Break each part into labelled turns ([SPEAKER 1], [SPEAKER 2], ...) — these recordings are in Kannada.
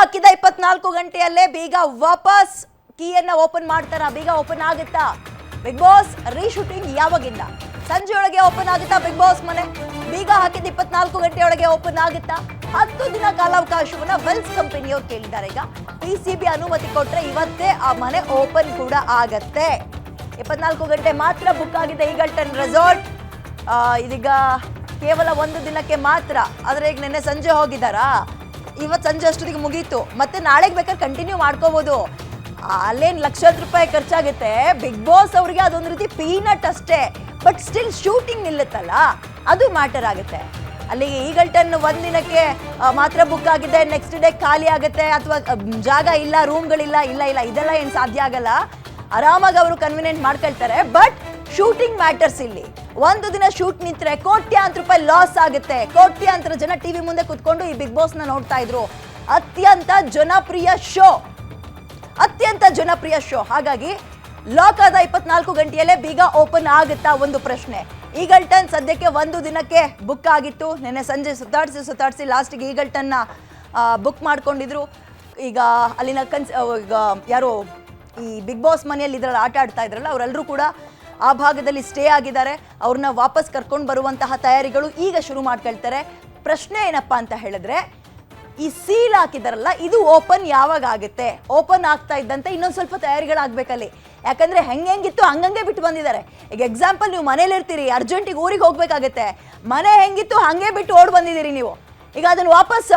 [SPEAKER 1] ಹಾಕಿದ 24 ಗಂಟೆಯಲ್ಲೇ ಬೀಗ ವಾಪಸ್ ಕೀಯನ್ನ ಓಪನ್ ಮಾಡ್ತಾರ? ಬೀಗ ಓಪನ್ ಆಗುತ್ತಾ? ಬಿಗ್ ಬಾಸ್ ರೀಶೂಟಿಂಗ್ ಯಾವಾಗಿಂದ? ಸಂಜೆಯೊಳಗೆ ಓಪನ್ ಆಗುತ್ತಾ ಬಿಗ್ ಬಾಸ್ ಮನೆ? ಬೀಗ ಹಾಕಿದ 24 ಗಂಟೆಯೊಳಗೆ ಓಪನ್ ಆಗುತ್ತಾ? 10 ದಿನ ಕಾಲಾವಕಾಶವನ್ನ ವೆಲ್ಸ್ ಕಂಪನಿಯವರು ಕೇಳಿದ್ದಾರೆ. ಈಗ PCB ಅನುಮತಿ ಕೊಟ್ರೆ ಇವತ್ತೇ ಆ ಮನೆ ಓಪನ್ ಕೂಡ ಆಗತ್ತೆ. 24 ಗಂಟೆ ಮಾತ್ರ ಬುಕ್ ಆಗಿದೆ ಈಗಲ್ಟನ್ ರೆಸಾರ್ಟ್. ಇದೀಗ ಕೇವಲ 1 ದಿನಕ್ಕೆ ಮಾತ್ರ. ಆದ್ರೆ ಈಗ ನಿನ್ನೆ ಸಂಜೆ ಹೋಗಿದ್ದಾರಾ? ಇವತ್ತು ಸಂಜೆ ಅಷ್ಟೊತ್ತಿಗೆ ಮುಗೀತು. ಮತ್ತೆ ನಾಳೆಗೆ ಬೇಕಾದ್ರೆ ಕಂಟಿನ್ಯೂ ಮಾಡ್ಕೋಬಹುದು. ಅಲ್ಲೇನು ಲಕ್ಷಾಂತರ ರೂಪಾಯಿ ಖರ್ಚಾಗುತ್ತೆ. ಬಿಗ್ ಬಾಸ್ ಅವ್ರಿಗೆ ಅದೊಂದು ರೀತಿ ಪೀನಟ್ ಅಷ್ಟೇ. ಬಟ್ ಸ್ಟಿಲ್ ಶೂಟಿಂಗ್ ನಿಲ್ಲುತ್ತಲ್ಲ, ಅದು ಮ್ಯಾಟರ್ ಆಗುತ್ತೆ. ಅಲ್ಲಿಗೆ ಈಗಲ್ಟನ್ 1 ದಿನಕ್ಕೆ ಮಾತ್ರ ಬುಕ್ ಆಗಿದೆ, ನೆಕ್ಸ್ಟ್ ಡೇ ಖಾಲಿ ಆಗುತ್ತೆ, ಅಥವಾ ಜಾಗ ಇಲ್ಲ, ರೂಮ್ಗಳಿಲ್ಲ, ಇಲ್ಲ ಇದೆಲ್ಲ ಏನು ಸಾಧ್ಯ ಆಗಲ್ಲ. ಆರಾಮಾಗಿ ಅವರು ಕನ್ವಿನಿಯೆಂಟ್ ಮಾಡ್ಕೊಳ್ತಾರೆ. ಬಟ್ ಶೂಟಿಂಗ್ ಮ್ಯಾಟರ್ಸ್ ಇಲ್ಲಿ. 1 ದಿನ ಶೂಟ್ ನಿಂತ್ರೆ ಕೋಟ್ಯಾಂತರ ರೂಪಾಯಿ ಲಾಸ್ ಆಗುತ್ತೆ. ಕೋಟ್ಯಾಂತರ ಜನ ಟಿವಿ ಮುಂದೆ ಕುತ್ಕೊಂಡು ಈ ಬಿಗ್ ಬಾಸ್ ನ ನೋಡ್ತಾ ಇದ್ರು. ಅತ್ಯಂತ ಜನಪ್ರಿಯ ಶೋ. ಹಾಗಾಗಿ ಲಾಕ್ ಆದ 24 ಗಂಟೆಯಲ್ಲೇ ಬೀಗ ಓಪನ್ ಆಗುತ್ತಾ ಒಂದು ಪ್ರಶ್ನೆ. ಈಗಲ್ಟನ್ ಸದ್ಯಕ್ಕೆ 1 ದಿನಕ್ಕೆ ಬುಕ್ ಆಗಿತ್ತು. ನಿನ್ನೆ ಸಂಜೆ ಸುತ್ತಾಡಿಸಿ ಲಾಸ್ಟ್ಗೆ ಈಗಲ್ಟನ್ನ ಬುಕ್ ಮಾಡ್ಕೊಂಡಿದ್ರು. ಈಗ ಅಲ್ಲಿನ ಈಗ ಯಾರು ಈ ಬಿಗ್ ಬಾಸ್ ಮನೆಯಲ್ಲಿ ಇದ್ರಲ್ಲಿ ಆಟ ಆಡ್ತಾ ಇದ್ರಲ್ಲ, ಅವರೆಲ್ಲರೂ ಕೂಡ ಆ ಭಾಗದಲ್ಲಿ ಸ್ಟೇ ಆಗಿದ್ದಾರೆ. ಅವ್ರನ್ನ ವಾಪಸ್ ಕರ್ಕೊಂಡು ಬರುವಂತಹ ತಯಾರಿಗಳು ಈಗ ಶುರು ಮಾಡ್ಕೊಳ್ತಾರೆ. ಪ್ರಶ್ನೆ ಏನಪ್ಪಾ ಅಂತ ಹೇಳಿದ್ರೆ, ಈ ಸೀಲ್ ಹಾಕಿದಾರಲ್ಲ, ಇದು ಓಪನ್ ಯಾವಾಗ ಆಗುತ್ತೆ? ಓಪನ್ ಆಗ್ತಾ ಇದ್ದಂತೆ ಇನ್ನೊಂದು ಸ್ವಲ್ಪ ತಯಾರಿಗಳಾಗಬೇಕಲ್ಲಿ. ಯಾಕಂದ್ರೆ ಹೆಂಗಿತ್ತು ಹಂಗಂಗೆ ಬಿಟ್ಟು ಬಂದಿದ್ದಾರೆ. ಈಗ ಎಕ್ಸಾಂಪಲ್, ನೀವು ಮನೇಲಿ ಇರ್ತೀರಿ, ಅರ್ಜೆಂಟಿಗೆ ಊರಿಗೆ ಹೋಗ್ಬೇಕಾಗತ್ತೆ. ಮನೆ ಹೆಂಗಿತ್ತು ಹಂಗೆ ಬಿಟ್ಟು ಓಡ್ ಬಂದಿದ್ದೀರಿ ನೀವು. ಈಗ ಅದನ್ನು ವಾಪಸ್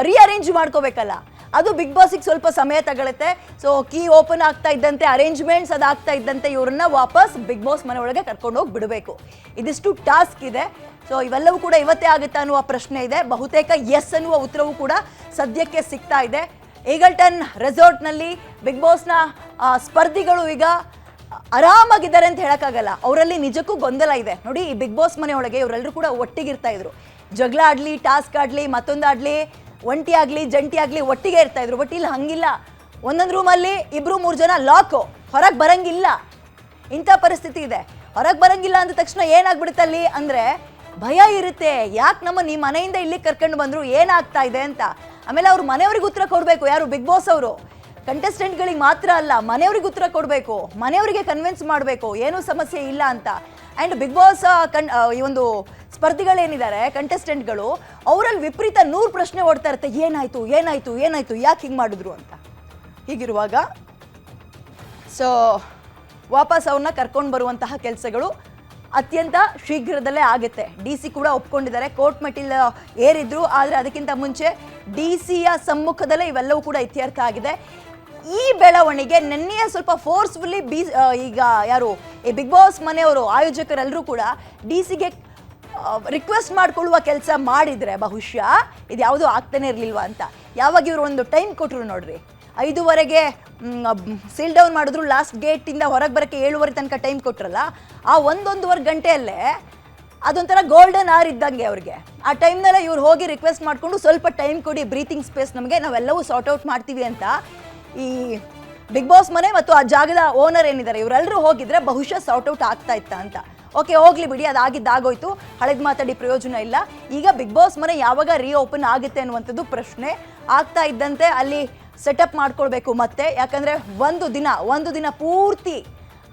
[SPEAKER 1] ರೀಅರೇಂಜ್ ಮಾಡ್ಕೋಬೇಕಲ್ಲ, ಅದು ಬಿಗ್ ಬಾಸಿಗೆ ಸ್ವಲ್ಪ ಸಮಯ ತಗೊಳುತ್ತೆ. ಸೊ ಕೀ ಓಪನ್ ಆಗ್ತಾ ಇದ್ದಂತೆ, ಅರೇಂಜ್ಮೆಂಟ್ಸ್ ಅದಾಗ್ತಾ ಇದ್ದಂತೆ ಇವ್ರನ್ನ ವಾಪಸ್ ಬಿಗ್ ಬಾಸ್ ಮನೆ ಒಳಗೆ ಕರ್ಕೊಂಡು ಹೋಗಿ ಬಿಡಬೇಕು. ಇದಿಷ್ಟು ಟಾಸ್ಕ್ ಇದೆ. ಸೊ ಇವೆಲ್ಲವೂ ಕೂಡ ಇವತ್ತೇ ಆಗುತ್ತಾ ಅನ್ನುವ ಪ್ರಶ್ನೆ ಇದೆ. ಬಹುತೇಕ ಎಸ್ ಅನ್ನುವ ಉತ್ತರವೂ ಕೂಡ ಸದ್ಯಕ್ಕೆ ಸಿಗ್ತಾ ಇದೆ. ಈಗಲ್ಟನ್ ರೆಸಾರ್ಟ್ನಲ್ಲಿ ಬಿಗ್ ಬಾಸ್ನ ಸ್ಪರ್ಧಿಗಳು ಈಗ ಆರಾಮಾಗಿದ್ದಾರೆ ಅಂತ ಹೇಳಕ್ಕಾಗಲ್ಲ. ಅವರಲ್ಲಿ ನಿಜಕ್ಕೂ ಗೊಂದಲ ಇದೆ. ನೋಡಿ, ಈ ಬಿಗ್ ಬಾಸ್ ಮನೆ ಒಳಗೆ ಇವರೆಲ್ಲರೂ ಕೂಡ ಒಟ್ಟಿಗಿರ್ತಾ ಇದ್ರು. ಜಗಳ ಆಡ್ಲಿ, ಟಾಸ್ಕ್ ಆಡ್ಲಿ, ಮತ್ತೊಂದಾಡ್ಲಿ, ಒಂಟಿ ಆಗಲಿ ಜಂಟಿ ಆಗಲಿ ಒಟ್ಟಿಗೆ ಇರ್ತಾ ಇದ್ರು. ಬಟ್ ಇಲ್ಲಿ ಹಂಗಿಲ್ಲ. ಒಂದೊಂದು ರೂಮಲ್ಲಿ 2-3 ಜನ ಲಾಕು, ಹೊರಗೆ ಬರಂಗಿಲ್ಲ. ಇಂಥ ಪರಿಸ್ಥಿತಿ ಇದೆ. ಹೊರಗೆ ಬರಂಗಿಲ್ಲ ಅಂದ ತಕ್ಷಣ ಏನಾಗ್ಬಿಡುತ್ತೆ ಅಲ್ಲಿ ಅಂದರೆ, ಭಯ ಇರುತ್ತೆ. ಯಾಕೆ ನಿಮ್ಮ ಮನೆಯಿಂದ ಇಲ್ಲಿ ಕರ್ಕೊಂಡು ಬಂದ್ರು, ಏನಾಗ್ತಾ ಇದೆ ಅಂತ. ಆಮೇಲೆ ಅವ್ರು ಮನೆಯವ್ರಿಗೆ ಉತ್ತರ ಕೊಡಬೇಕು. ಯಾರು? ಬಿಗ್ ಬಾಸ್ ಅವರು. ಕಂಟೆಸ್ಟೆಂಟ್ಗಳಿಗೆ ಮಾತ್ರ ಅಲ್ಲ, ಮನೆಯವ್ರಿಗೆ ಉತ್ತರ ಕೊಡಬೇಕು, ಮನೆಯವರಿಗೆ ಕನ್ವಿನ್ಸ್ ಮಾಡಬೇಕು ಏನೂ ಸಮಸ್ಯೆ ಇಲ್ಲ ಅಂತ. ಆ್ಯಂಡ್ ಬಿಗ್ ಬಾಸ್ ಈ ಒಂದು ಸ್ಪರ್ಧಿಗಳೇನಿದ್ದಾರೆ, ಕಂಟೆಸ್ಟೆಂಟ್ಗಳು, ಅವರಲ್ಲಿ ವಿಪರೀತ 100 ಪ್ರಶ್ನೆ ಓಡ್ತಾ ಇರುತ್ತೆ. ಏನಾಯ್ತು, ಯಾಕೆ ಹಿಂಗೆ ಮಾಡಿದ್ರು ಅಂತ. ಹೀಗಿರುವಾಗ ಸೊ ವಾಪಸ್ ಅವ್ರನ್ನ ಕರ್ಕೊಂಡು ಬರುವಂತಹ ಕೆಲಸಗಳು ಅತ್ಯಂತ ಶೀಘ್ರದಲ್ಲೇ ಆಗುತ್ತೆ. DC ಕೂಡ ಒಪ್ಕೊಂಡಿದ್ದಾರೆ. ಕೋರ್ಟ್ ಮೆಟ್ಟಿಲ್ ಏರಿದ್ರು, ಆದರೆ ಅದಕ್ಕಿಂತ ಮುಂಚೆ DCಯ ಸಮ್ಮುಖದಲ್ಲೇ ಇವೆಲ್ಲವೂ ಕೂಡ ಇತ್ಯರ್ಥ ಆಗಿದೆ. ಈ ಬೆಳವಣಿಗೆ ನಿನ್ನೆಯ ಸ್ವಲ್ಪ ಫೋರ್ಸ್ಫುಲ್ಲಿ ಈಗ ಯಾರು ಈ ಬಿಗ್ ಬಾಸ್ ಮನೆಯವರು, ಆಯೋಜಕರೆಲ್ಲರೂ ಕೂಡ DCಗೆ ರಿಕ್ವೆಸ್ಟ್ ಮಾಡ್ಕೊಳ್ಳುವ ಕೆಲಸ ಮಾಡಿದರೆ ಬಹುಶಃ ಇದು ಯಾವುದೂ ಆಗ್ತಾನೆ ಇರಲಿಲ್ವಾ ಅಂತ. ಯಾವಾಗ ಇವರು ಒಂದು ಟೈಮ್ ಕೊಟ್ಟರು ನೋಡ್ರಿ, 5:30ಗೆ ಸೀಲ್ ಡೌನ್ ಮಾಡಿದ್ರು. ಲಾಸ್ಟ್ ಗೇಟಿಂದ ಹೊರಗೆ ಬರೋಕ್ಕೆ 7:30 ತನಕ ಟೈಮ್ ಕೊಟ್ರಲ್ಲ, ಆ 1-1.5 ಗಂಟೆಯಲ್ಲೇ ಅದೊಂಥರ ಗೋಲ್ಡನ್ ಆರ್ ಇದ್ದಂಗೆ ಅವ್ರಿಗೆ. ಆ ಟೈಮ್ನಲ್ಲೇ ಇವ್ರು ಹೋಗಿ ರಿಕ್ವೆಸ್ಟ್ ಮಾಡಿಕೊಂಡು, ಸ್ವಲ್ಪ ಟೈಮ್ ಕೊಡಿ, ಬ್ರೀತಿಂಗ್ ಸ್ಪೇಸ್ ನಮಗೆ, ನಾವೆಲ್ಲವೂ ಸಾರ್ಟ್ ಔಟ್ ಮಾಡ್ತೀವಿ ಅಂತ ಈ ಬಿಗ್ ಬಾಸ್ ಮನೆ ಮತ್ತು ಆ ಜಾಗದ ಓನರ್ ಏನಿದ್ದಾರೆ ಇವರೆಲ್ಲರೂ ಹೋಗಿದ್ರೆ ಬಹುಶಃ ಸಾರ್ಟ್ ಔಟ್ ಆಗ್ತಾ ಇತ್ತ ಅಂತ. ಓಕೆ, ಹೋಗ್ಲಿ ಬಿಡಿ, ಅದಾಗಿದ್ದಾಗೋಯ್ತು, ಹಳೆದು ಮಾತಾಡಿ ಪ್ರಯೋಜನ ಇಲ್ಲ. ಈಗ ಬಿಗ್ ಬಾಸ್ ಮನೆ ಯಾವಾಗ ರೀಓಪನ್ ಆಗುತ್ತೆ ಅನ್ನುವಂಥದ್ದು ಪ್ರಶ್ನೆ. ಆಗ್ತಾ ಇದ್ದಂತೆ ಅಲ್ಲಿ ಸೆಟಪ್ ಮಾಡ್ಕೊಳ್ಬೇಕು ಮತ್ತೆ. ಯಾಕಂದರೆ ಒಂದು ದಿನ ಪೂರ್ತಿ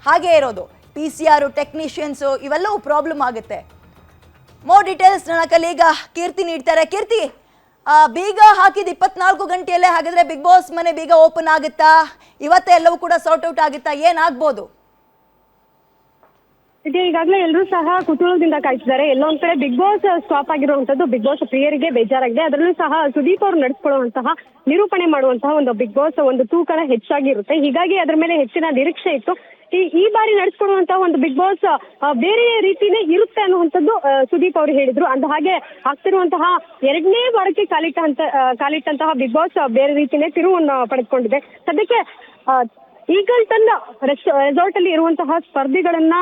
[SPEAKER 1] ಹಾಗೇ ಇರೋದು. PCR, ಟೆಕ್ನಿಷಿಯನ್ಸು, ಇವೆಲ್ಲವೂ ಪ್ರಾಬ್ಲಮ್ ಆಗುತ್ತೆ. ಮೋರ್ ಡೀಟೇಲ್ಸ್ ನನ್ನ ಕಲೀಗ ಕೀರ್ತಿ ನೀಡ್ತಾರೆ. ಕೀರ್ತಿ, ಬೀಗ ಹಾಕಿದ 24 ಗಂಟೆಯಲ್ಲೇ ಹಾಗಾದ್ರೆ ಬಿಗ್ ಬಾಸ್ ಮನೆ ಬೀಗ ಓಪನ್ ಆಗುತ್ತಾ? ಇವತ್ತೇ ಎಲ್ಲವೂ ಕೂಡ ಸಾರ್ಟ್ ಔಟ್ ಆಗುತ್ತಾ? ಏನಾಗ್ಬೋದು?
[SPEAKER 2] ಈಗಾಗಲೇ ಎಲ್ಲರೂ ಸಹ ಕುತೂಹಲದಿಂದ ಕಾಯ್ತಿದ್ದಾರೆ. ಎಲ್ಲೊಂದ್ ಕಡೆ ಬಿಗ್ ಬಾಸ್ ಸ್ಟಾಪ್ ಆಗಿರುವಂತದ್ದು ಬಿಗ್ ಬಾಸ್ ಪ್ರಿಯರಿಗೆ ಬೇಜಾರಾಗಿದೆ. ಅದರಲ್ಲೂ ಸಹ ಸುದೀಪ್ ಅವರು ನಡೆಸ್ಕೊಳ್ಳುವಂತಹ, ನಿರೂಪಣೆ ಮಾಡುವಂತಹ ಒಂದು ಬಿಗ್ ಬಾಸ್ ಒಂದು ತೂಕಳ ಹೆಚ್ಚಾಗಿರುತ್ತೆ. ಹೀಗಾಗಿ ಅದರ ಮೇಲೆ ಹೆಚ್ಚಿನ ನಿರೀಕ್ಷೆ ಇತ್ತು. ಈ ಬಾರಿ ನಡೆಸ್ಕೊಡುವಂತಹ ಒಂದು ಬಿಗ್ ಬಾಸ್ ಬೇರೆ ರೀತಿನೇ ಇರುತ್ತೆ ಅನ್ನುವಂಥದ್ದು ಸುದೀಪ್ ಅವರು ಹೇಳಿದ್ರು. ಅಂದ ಹಾಗೆ ಆಗ್ತಿರುವಂತಹ 2ನೇ ವಾರಕ್ಕೆ ಕಾಲಿಟ್ಟಂತಹ ಬಿಗ್ ಬಾಸ್ ಬೇರೆ ರೀತಿನೇ ತಿರುವನ್ನು ಪಡೆದುಕೊಂಡಿದೆ. ಸದ್ಯಕ್ಕೆ ಈಗಲ್ಟನ್ ರೆಸಾರ್ಟ್ ಅಲ್ಲಿ ಇರುವಂತಹ ಸ್ಪರ್ಧಿಗಳನ್ನ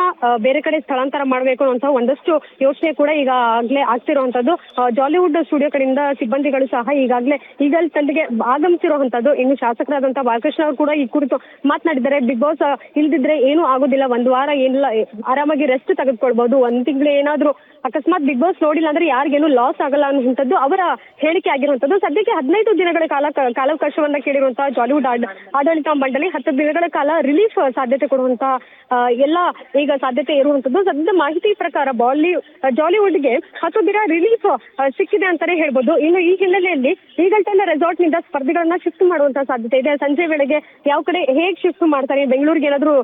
[SPEAKER 2] ಬೇರೆ ಕಡೆ ಸ್ಥಳಾಂತರ ಮಾಡಬೇಕು ಅನ್ನುವಂತಹ ಒಂದಷ್ಟು ಯೋಚನೆ ಕೂಡ ಈಗಾಗಲೇ ಆಗ್ತಿರುವಂತದ್ದು. ಜಾಲಿವುಡ್ ಸ್ಟುಡಿಯೋ ಕಡೆಯಿಂದ ಸಿಬ್ಬಂದಿಗಳು ಸಹ ಈಗಾಗಲೇ ಈಗಲ್ಟನ್ಗೆ ಆಗಮಿಸಿರುವಂತದ್ದು. ಇನ್ನು ಶಾಸಕರಾದಂತಹ ಬಾಲಕೃಷ್ಣ ಅವರು ಕೂಡ ಈ ಕುರಿತು ಮಾತನಾಡಿದ್ದಾರೆ. ಬಿಗ್ ಬಾಸ್ ಇಲ್ದಿದ್ರೆ ಏನೂ ಆಗೋದಿಲ್ಲ, ಒಂದು ವಾರ ಏನಿಲ್ಲ ಆರಾಮಾಗಿ ರೆಸ್ಟ್ ತೆಗೆದುಕೊಳ್ಬಹುದು, ಒಂದ್ ತಿಂಗಳು ಏನಾದ್ರೂ ಅಕಸ್ಮಾತ್ ಬಿಗ್ ಬಾಸ್ ನೋಡಿಲ್ಲ ಅಂದ್ರೆ ಯಾರಿಗೇನು ಲಾಸ್ ಆಗಲ್ಲ ಅನ್ನುವಂಥದ್ದು ಅವರ ಹೇಳಿಕೆ ಆಗಿರುವಂತದ್ದು. ಸದ್ಯಕ್ಕೆ 15 ದಿನಗಳ ಕಾಲಾವಕಾಶವನ್ನ ಕೇಳಿರುವಂತಹ ಜಾಲಿವುಡ್ ಆಡಳಿತ ಮಂಡಳಿ 10 ದಿನಗಳ ಕಾಲ ರಿಲೀಫ್ ಸಾಧ್ಯತೆ ಕೊಡುವಂತಹ ಎಲ್ಲ ಈಗ ಸಾಧ್ಯತೆ ಇರುವಂತದ್ದು. ಸದ್ಯದ ಮಾಹಿತಿ ಪ್ರಕಾರ ಜಾಲಿವುಡ್ಗೆ 10 ದಿನ ರಿಲೀಫ್ ಸಿಕ್ಕಿದೆ ಅಂತಾನೆ ಹೇಳ್ಬೋದು. ಇನ್ನು ಈ ಹಿನ್ನೆಲೆಯಲ್ಲಿ ಈಗಲ್ಟನ್ ರೆಸಾರ್ಟ್ ನಿಂದ ಸ್ಪರ್ಧಿಗಳನ್ನ ಶಿಫ್ಟ್ ಮಾಡುವಂತಹ ಸಾಧ್ಯತೆ ಇದೆ. ಸಂಜೆ ವೇಳೆಗೆ ಯಾವ ಕಡೆ ಹೇಗ್ ಶಿಫ್ಟ್ ಮಾಡ್ತಾರೆ, ಬೆಂಗಳೂರಿಗೆ ಏನಾದ್ರು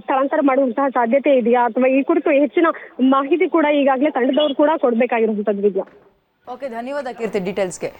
[SPEAKER 2] ಸ್ಥಳಾಂತರ ಮಾಡುವಂತಹ ಸಾಧ್ಯತೆ ಇದೆಯಾ ಅಥವಾ ಈ ಕುರಿತು ಹೆಚ್ಚಿನ ಮಾಹಿತಿ ಕೂಡ ಈಗಾಗಲೇ ತಂಡದವರು ಕೂಡ ಕೊಡ್ಬೇಕಾಗಿರುವಂತದ್ದು.
[SPEAKER 1] ಓಕೆ, ಧನ್ಯವಾದ ಕೀರ್ತಿ ಡೀಟೇಲ್ಸ್ಗೆ.